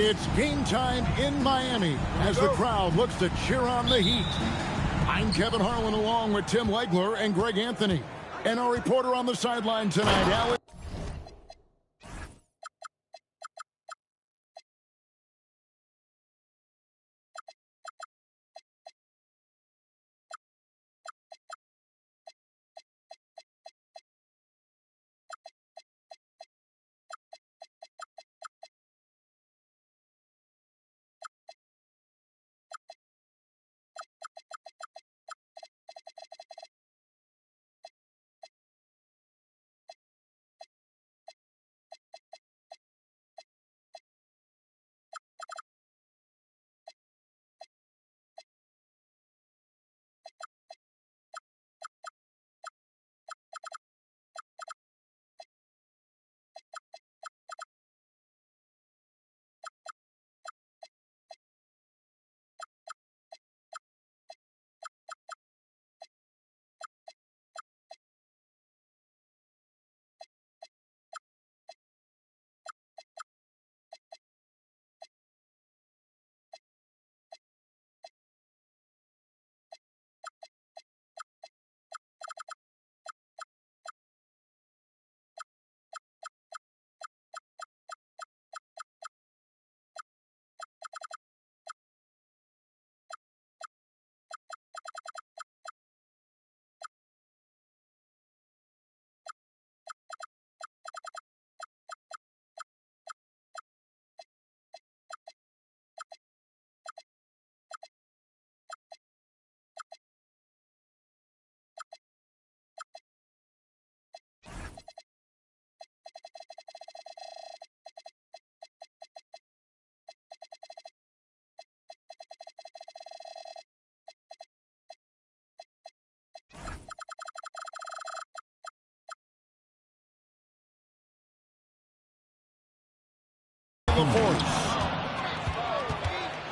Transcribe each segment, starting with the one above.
It's game time in Miami as the crowd looks to cheer on the Heat. I'm Kevin Harlan along with Tim Legler and Greg Anthony. And our reporter on the sideline tonight, Alex.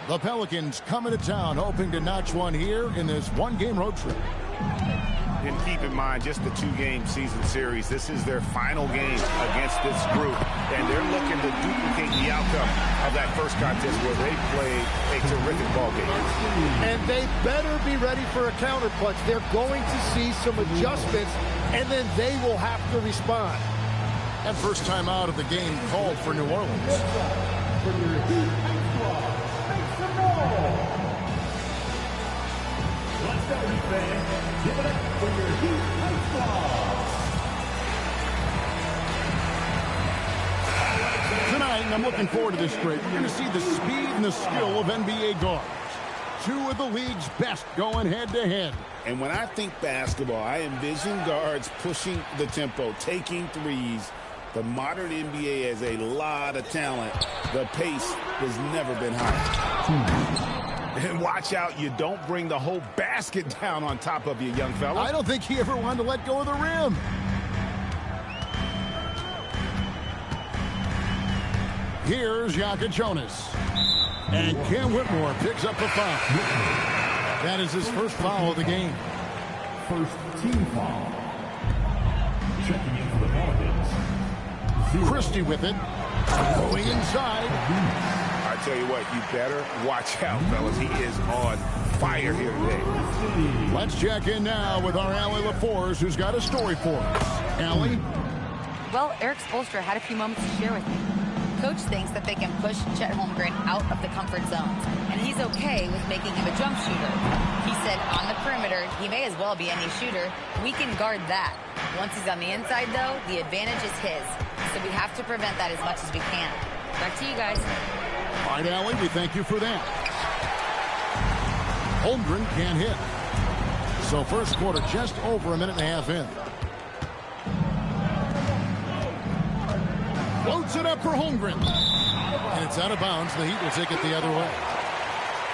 The Pelicans coming to town, hoping to notch one here in this one-game road trip. And keep in mind, just the two-game season series. This is their final game against this group, and they're looking to duplicate the outcome of that first contest where they played a terrific ball game. And they better be ready for a counterpunch. They're going to see some adjustments, and then they will have to respond. And first time out of the game called for New Orleans. Tonight, I'm looking forward to this straight. We're going to see the speed and the skill of NBA guards. Two of the league's best going head-to-head. And when I think basketball, I envision guards pushing the tempo, taking threes. The modern NBA has a lot of talent. The pace has never been higher. And watch out, you don't bring the whole basket down on top of you, young fella. I don't think he ever wanted to let go of the rim. Here's Jonas. And Cam Whitmore picks up the foul. That is his first foul of the game. First team foul. Checking in for the Pelicans. Christie with it. Going inside. I tell you what, you better watch out, fellas. He is on fire here today. Let's check in now with our Allie LaForce, who's got a story for us. Allie? Well, Eric Spoelstra had a few moments to share with me. Coach thinks that they can push Chet Holmgren out of the comfort zones, and he's okay with making him a jump shooter. He said on the perimeter, he may as well be any shooter. We can guard that. Once he's on the inside, though, the advantage is his. So we have to prevent that as much as we can. Back to you guys. All right, Allie, we thank you for that. Holmgren can't hit. So first quarter just over a minute and a half in. Floats it up for Holmgren. And it's out of bounds. The Heat will take it the other way.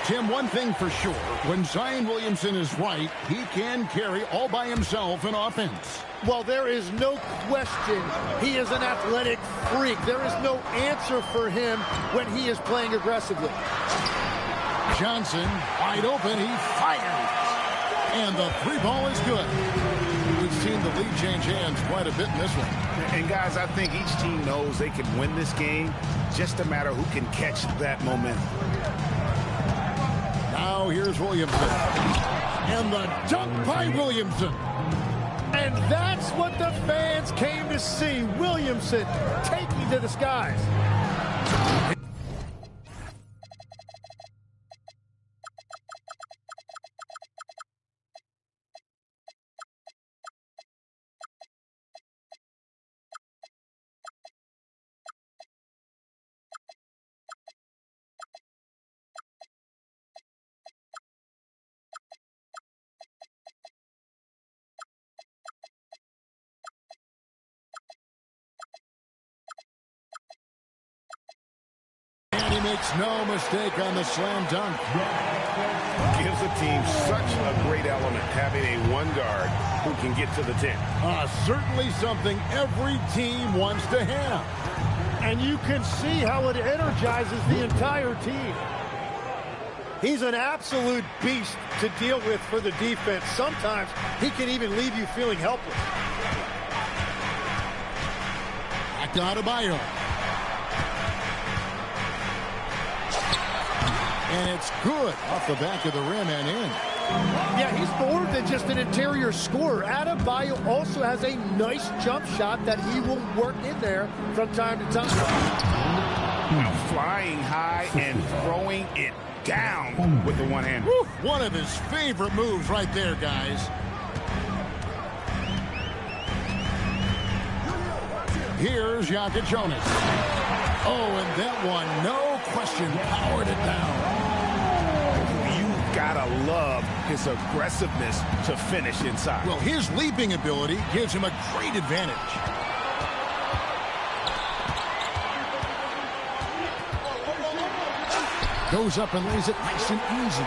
Tim, one thing for sure, when Zion Williamson is right, he can carry all by himself in offense. Well, there is no question he is an athletic freak. There is no answer for him when he is playing aggressively. Johnson, wide open, he fires. And the three ball is good. we've seen the lead change hands quite a bit in this one. And, guys, I think each team knows they can win this game. Just a matter who can catch that momentum. Now here's Williamson. And the dunk by Williamson. And that's what the fans came to see. Williamson taking to the skies. He makes no mistake on the slam dunk. Gives a team such a great element having a one guard who can get to the 10. Certainly something every team wants to have. And you can see how it energizes the entire team. He's an absolute beast to deal with for the defense. Sometimes he can even leave you feeling helpless. Back to Adebayo. And it's good off the back of the rim and in. Yeah, he's more than just an interior scorer. Adebayo also has a nice jump shot that he will work in there from time to time. Flying high and throwing it down with the one hand. One of his favorite moves right there, guys. Here's Jokic Jonas. Oh, and that one, no question, powered it down. Gotta love his aggressiveness to finish inside. Well, his leaping ability gives him a great advantage. Goes up and lays it nice and easy.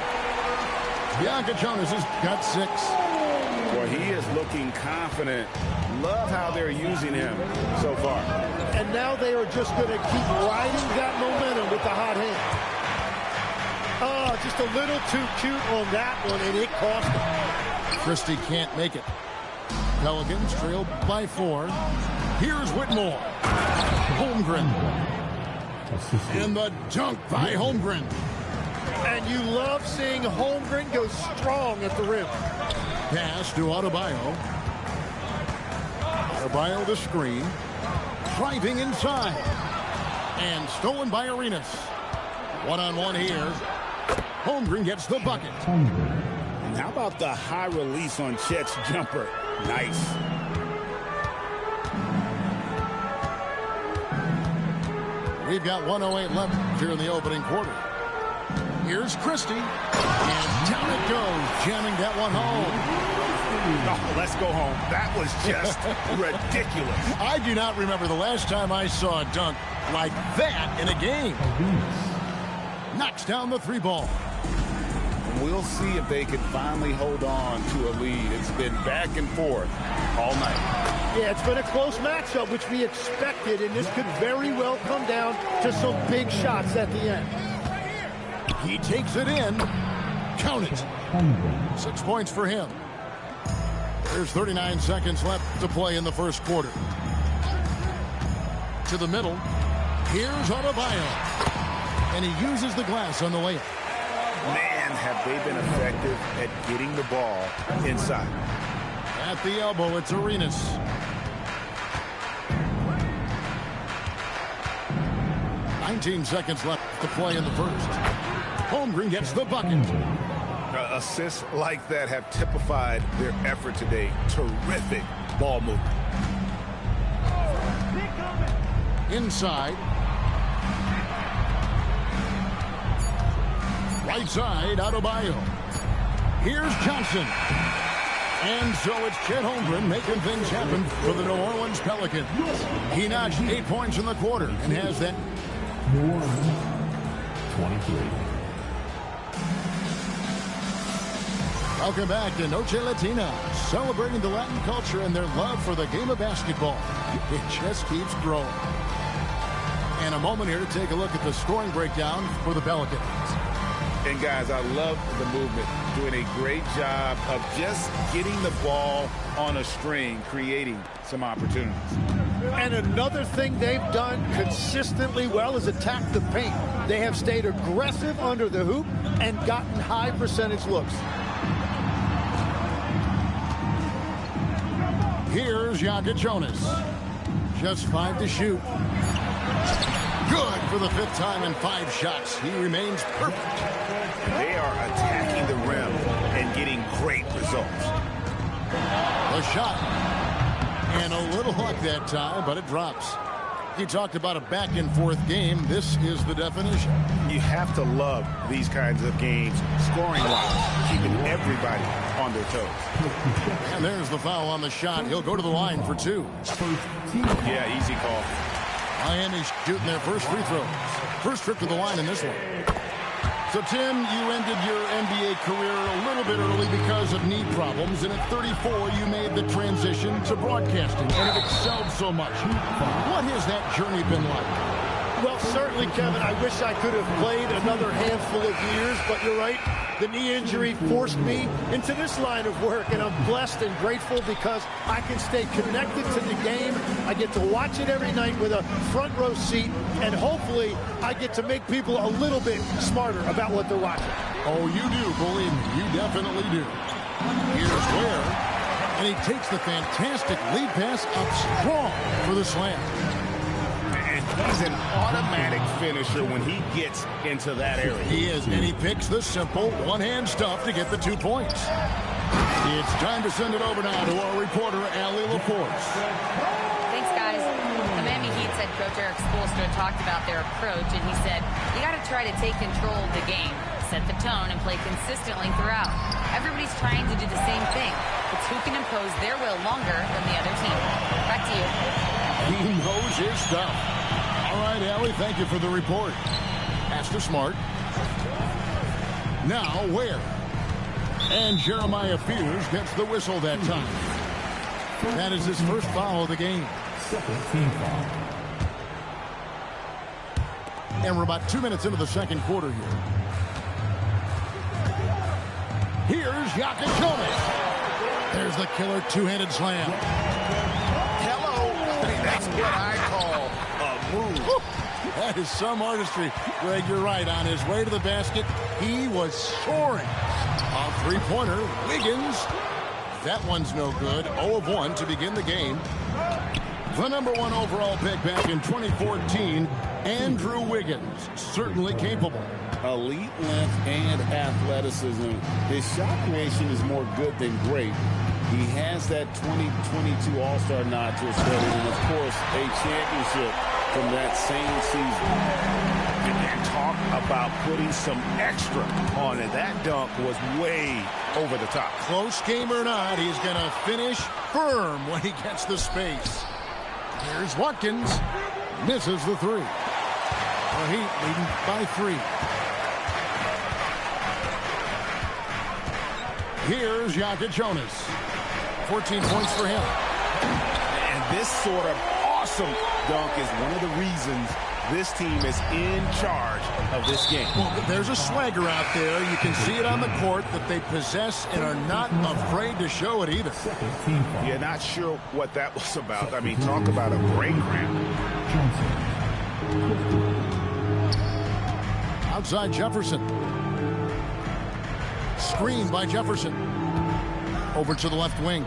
Jokic Jonas has got 6. Well, he is looking confident. Love how they're using him so far. And now they are just going to keep riding that momentum with the hot hand. Oh, just a little too cute on that one, and it cost him. Christie can't make it. Pelicans trailed by 4. Here's Whitmore. Holmgren. And the dunk by Holmgren. And you love seeing Holmgren go strong at the rim. Pass to Adebayo. Adebayo the screen. Driving inside. And stolen by Arenas. One-on-one here. Holmgren gets the bucket. And how about the high release on Chet's jumper? Nice. We've got 1:08 left here in the opening quarter. Here's Christie. And down it goes, jamming that one home. Oh, let's go home. That was just ridiculous. I do not remember the last time I saw a dunk like that in a game. Knocks down the 3 ball. We'll see if they can finally hold on to a lead. It's been back and forth all night. Yeah, it's been a close matchup, which we expected, and this could very well come down to some big shots at the end. He takes it in. Count it. 6 points for him. There's 39 seconds left to play in the first quarter. To the middle. Here's Adebayo. And he uses the glass on the layup. Man, have they been effective at getting the ball inside. At the elbow, it's Arenas. "19 seconds left to play in the first. Holmgren gets the bucket. Assists like that have typified their effort today. Terrific ball movement. Inside. Right side, Adebayo. Here's Johnson. And so it's Chet Holmgren making things happen for the New Orleans Pelicans. He notched 8 points in the quarter and has that. New Orleans, 23. Welcome back to Noche Latina, celebrating the Latin culture and their love for the game of basketball. It just keeps growing. And a moment here to take a look at the scoring breakdown for the Pelicans. And, guys, I love the movement. Doing a great job of just getting the ball on a string, creating some opportunities. And another thing they've done consistently well is attack the paint. They have stayed aggressive under the hoop and gotten high percentage looks. Here's Jonas. Just 5 to shoot. Good for the 5th time in 5 shots. He remains perfect. They are attacking the rim and getting great results. The shot. And a little luck that time, but it drops. He talked about a back-and-forth game. This is the definition. You have to love these kinds of games, scoring-wise, keeping everybody on their toes. And there's the foul on the shot. He'll go to the line for 2. Yeah, easy call. Miami's shooting their first free throws. First trip to the line in this one. So, Tim, you ended your NBA career a little bit early because of knee problems, and at 34, you made the transition to broadcasting and have excelled so much. What has that journey been like? Well, certainly, Kevin, I wish I could have played another handful of years, but you're right. The knee injury forced me into this line of work, and I'm blessed and grateful because I can stay connected to the game. I get to watch it every night with a front row seat, and hopefully I get to make people a little bit smarter about what they're watching. Oh, you do, believe me. You definitely do. Here's Ware, and he takes the fantastic lead pass up strong for the slam. He's an automatic finisher when he gets into that area. He is, and he picks the simple one-hand stuff to get the 2 points. It's time to send it over now to our reporter, Allie LaForce. Thanks, guys. The Miami Heat head coach Eric Spoelstra talked about their approach, and he said, you got to try to take control of the game, set the tone, and play consistently throughout. Everybody's trying to do the same thing. It's who can impose their will longer than the other team. Back to you. He knows his stuff. All right, Allie, thank you for the report. Pass to Smart. Now, Ware. And Jeremiah Fears gets the whistle that time. That is his first foul of the game. Second team foul. And we're about 2 minutes into the second quarter here. Here's Jonas. There's the killer two-handed slam. Hello. That's what I call a move. That is some artistry. Greg, you're right. On his way to the basket, he was soaring. A three-pointer, Wiggins. That one's no good. 0 of 1 to begin the game. The number 1 overall pick back in 2014, Andrew Wiggins. Certainly capable. Elite length and athleticism. His shot creation is more good than great. He has that 2022 All-Star nod to his credit, and of course, a championship from that same season. And talk about putting some extra on it. That dunk was way over the top. Close game or not, he's going to finish firm when he gets the space. Here's Watkins. Misses the three. The Heat leading by 3. Here's Jonas. 14 points for him. And this sort of awesome dunk is one of the reasons this team is in charge of this game. Well, there's a swagger out there. You can see it on the court that they possess and are not afraid to show it either. Yeah, not sure what that was about. I mean, talk about a brain cramp. Outside Jefferson. Screen by Jefferson. Over to the left wing.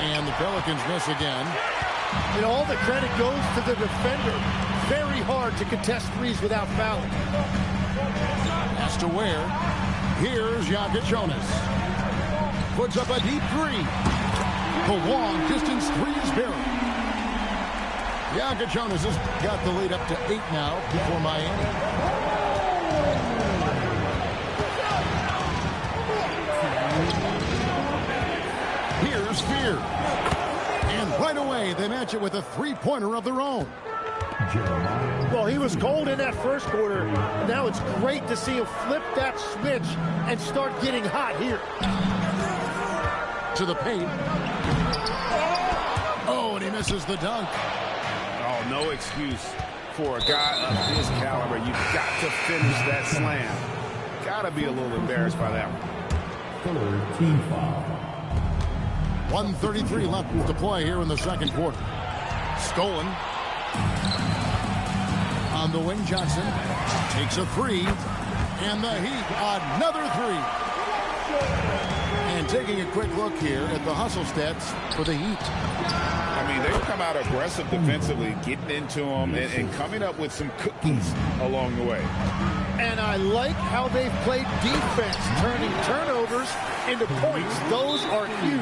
And the Pelicans miss again. And all the credit goes to the defender. Very hard to contest threes without fouling. Has to Ware. Here's Jonas. Puts up a deep 3. The long distance 3 is buried. Jonas has got the lead up to 8 now for Miami. Here's Fear. And right away, they match it with a three-pointer of their own. Well, he was cold in that first quarter. Now it's great to see him flip that switch and start getting hot here. To the paint. Oh, and he misses the dunk. Oh, no excuse For a guy of his caliber, you've got to finish that slam. Got to be a little embarrassed by that one. Third team foul. 1:33 left to play here in the second quarter. Stolen. On the wing, Johnson takes a three. And the Heat, another three. And taking a quick look here at the hustle stats for the Heat. I mean, they've come out aggressive defensively, getting into them and coming up with some cookies along the way. And I like how they've played defense, turning turnovers into points. Those are huge.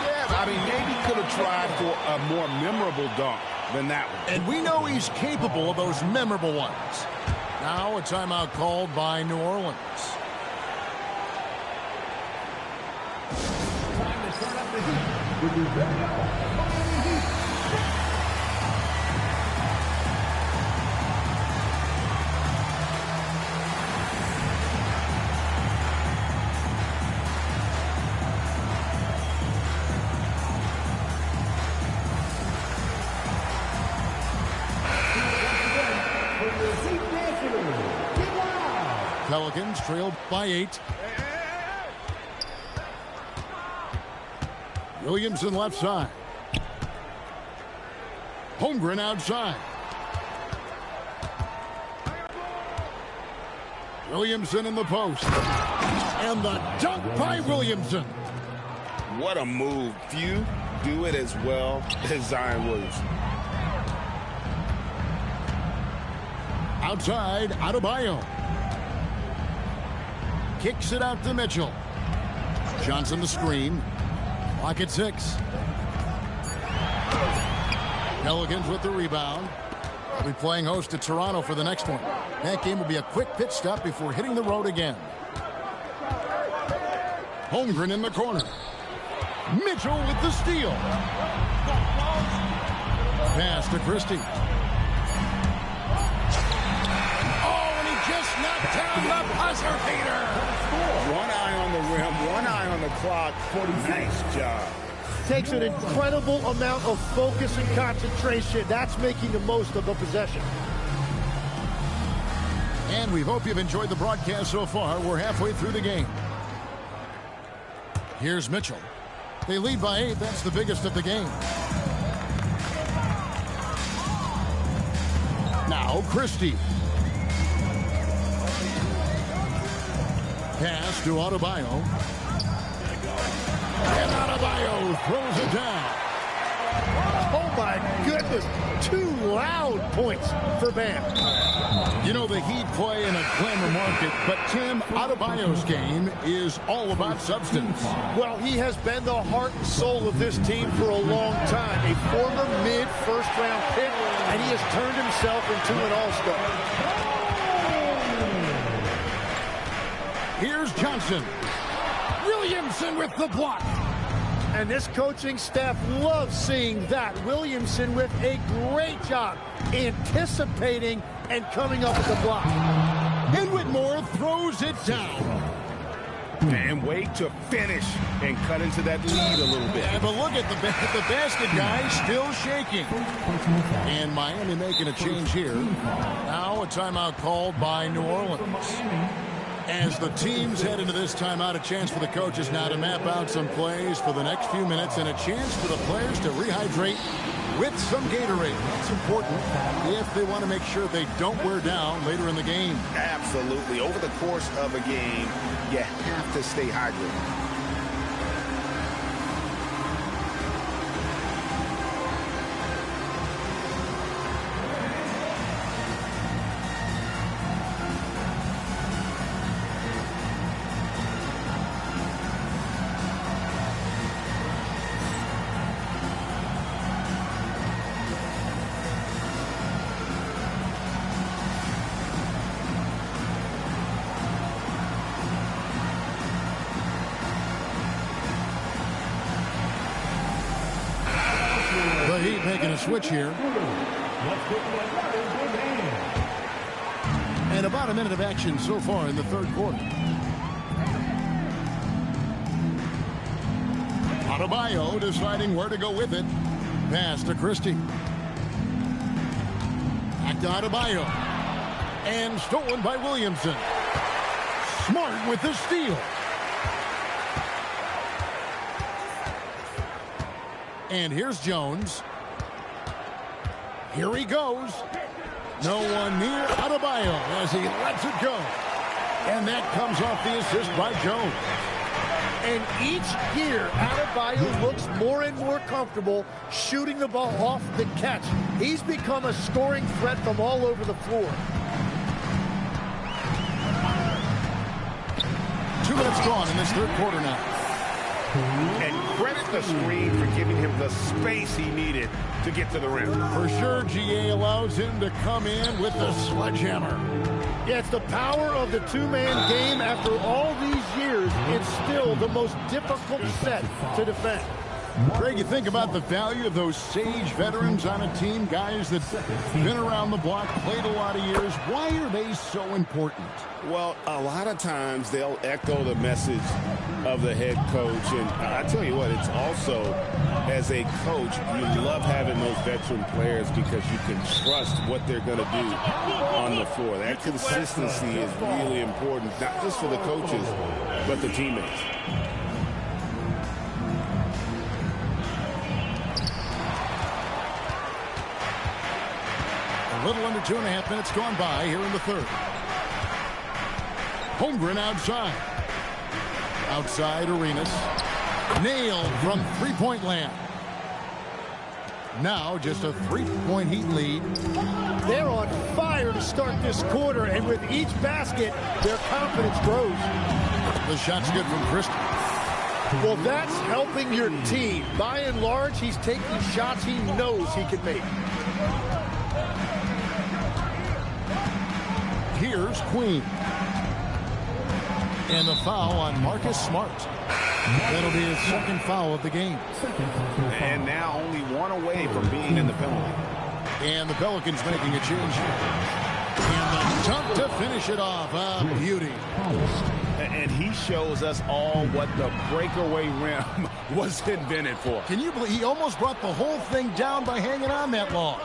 Yeah, I mean, maybe could have tried for a more memorable dunk than that one. And we know he's capable of those memorable ones. Now a timeout called by New Orleans. Time to turn up the heat with your very own Heat. Pelicans trailed by 8. Williamson left side. Holmgren outside. Williamson in the post. And the dunk by Williamson. What a move. Few do it as well as Zion Williamson. Outside, Adebayo. Kicks it out to Mitchell. Johnson the screen. Clock at 6. Pelicans with the rebound. They'll be playing host to Toronto for the next one. That game will be a quick pit stop before hitting the road again. Holmgren in the corner. Mitchell with the steal. Pass to Christie. Just knocked down the buzzer beater. One eye on the rim, one eye on the clock. Nice job. Takes an incredible amount of focus and concentration. That's making the most of a possession. And we hope you've enjoyed the broadcast so far. We're halfway through the game. Here's Mitchell. They lead by 8. That's the biggest of the game. Now Christie. Pass to Adebayo. And Adebayo throws it down. Oh, my goodness. 2 loud points for Bam. You know, the Heat play in a glamour market, but Tim, Adebayo's game is all about substance. Well, he has been the heart and soul of this team for a long time. A former mid-first-round pick, and he has turned himself into an all-star. Here's Johnson. Williamson with the block. And this coaching staff loves seeing that. Williamson with a great job anticipating and coming up with the block. And Whitmore throws it down. And wait to finish and cut into that lead a little bit. Yeah, but look at the basket guy still shaking. And Miami making a change here. Now a timeout called by New Orleans. As the teams head into this timeout, a chance for the coaches now to map out some plays for the next few minutes and a chance for the players to rehydrate with some Gatorade. That's important if they want to make sure they don't wear down later in the game. Absolutely. Over the course of a game, you have to stay hydrated. Making a switch here. And about a minute of action so far in the third quarter. Adebayo deciding where to go with it. Pass to Christie. to Adebayo. And stolen by Williamson. Smart with the steal. And here's Jones. Here he goes. No one near Adebayo as he lets it go. And that comes off the assist by Jones. And each year, Adebayo looks more and more comfortable shooting the ball off the catch. He's become a scoring threat from all over the floor. 2 minutes gone in this third quarter now. And credit the screen for giving him the space he needed to get to the rim. For sure, GA allows him to come in with the sledgehammer. Yeah, it's the power of the two-man game. After all these years, it's still the most difficult set to defend. Greg, you think about the value of those sage veterans on a team, guys that been around the block, played a lot of years. Why are they so important? Well, a lot of times they'll echo the message of the head coach. And I tell you what, it's also, as a coach, you love having those veteran players because you can trust what they're going to do on the floor. That consistency is really important, not just for the coaches, but the teammates. A little under 2.5 minutes gone by here in the third. Holmgren outside. Outside Arenas. Nailed from three-point land. Now just a 3-point Heat lead. They're on fire to start this quarter, and with each basket, their confidence grows. The shot's good from Christie. Well, that's helping your team. By and large, he's taking shots he knows he can make. Here's Queen. And the foul on Marcus Smart. That'll be his second foul of the game. And now only one away from being in the penalty. And the Pelicans making a change here. And the dunk to finish it off. A beauty. And he shows us all what the breakaway rim was invented for. Can you believe he almost brought the whole thing down by hanging on that long?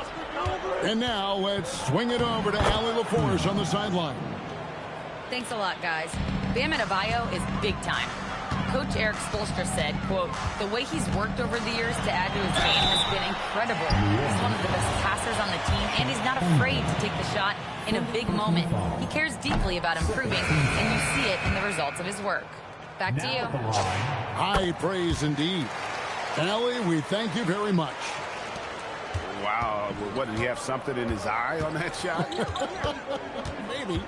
And now let's swing it over to Allie LaForce on the sideline. Thanks a lot, guys. Bam Adebayo is big time. Coach Eric Spoelstra said, quote, the way he's worked over the years to add to his game has been incredible. He's one of the best passers on the team, and he's not afraid to take the shot in a big moment. He cares deeply about improving, and you see it in the results of his work. Back to you. High praise indeed. Allie, we thank you very much. Wow, what, did he have something in his eye on that shot? Maybe.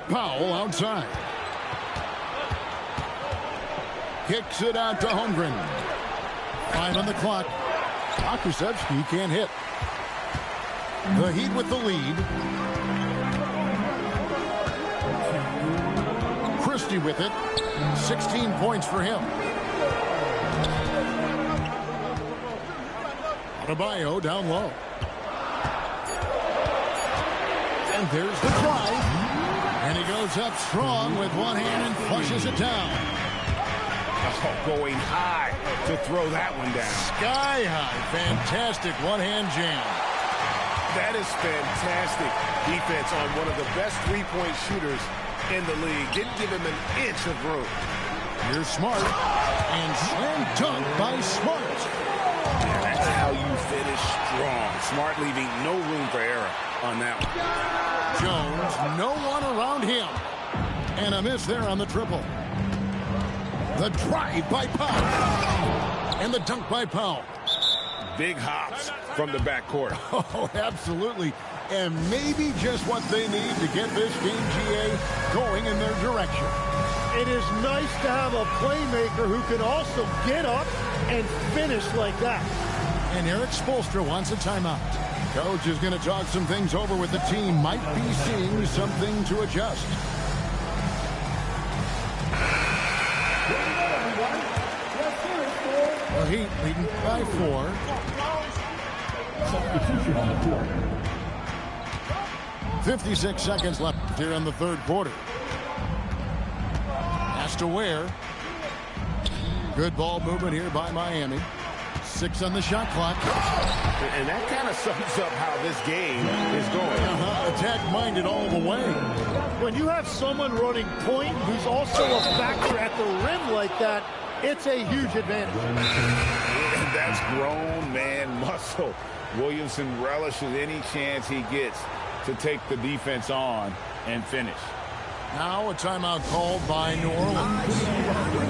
Powell outside. Kicks it out to Holmgren. 5 on the clock. Akusevsky can't hit. The Heat with the lead. Christie with it. 16 points for him. Adebayo down low. And there's the drive. And he goes up strong with one hand and flushes it down. Oh, going high to throw that one down. Sky high. Fantastic one-hand jam. That is fantastic defense on one of the best three-point shooters in the league. Didn't give him an inch of room. Here's Smart. And slam dunk by Smart. Yeah, that's how you finish strong. Smart leaving no room for error on that one. Jones, no one around him. And a miss there on the triple. The drive by Powell. And the dunk by Powell. Big hops from the backcourt. Oh, absolutely. And maybe just what they need to get this game, GA, going in their direction. It is nice to have a playmaker who can also get up and finish like that. And Eric Spoelstra wants a timeout. Coach is going to talk some things over with the team. Might be seeing something to adjust. The Heat leading by 4. Substitution on the court. 56 seconds left here in the third quarter. Has to wear. Good ball movement here by Miami. 6 on the shot clock. And that kind of sums up how this game is going. Attack-minded all the way. When you have someone running point who's also a factor at the rim like that, it's a huge advantage. And that's grown man muscle. Williamson relishes any chance he gets to take the defense on and finish. Now a timeout called by New Orleans.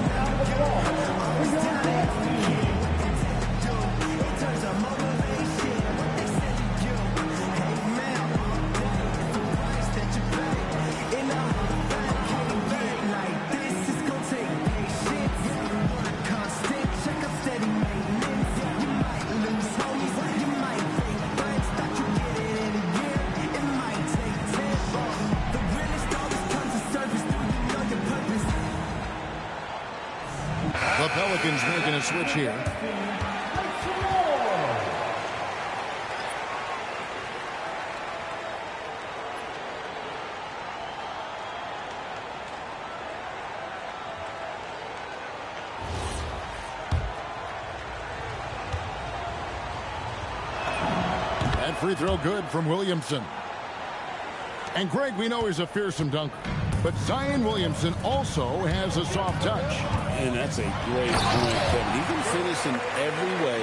The Pelicans making a switch here. That free throw good from Williamson. And Greg, we know he's a fearsome dunker, but Zion Williamson also has a soft touch. And that's a great point, Kevin. He can finish in every way.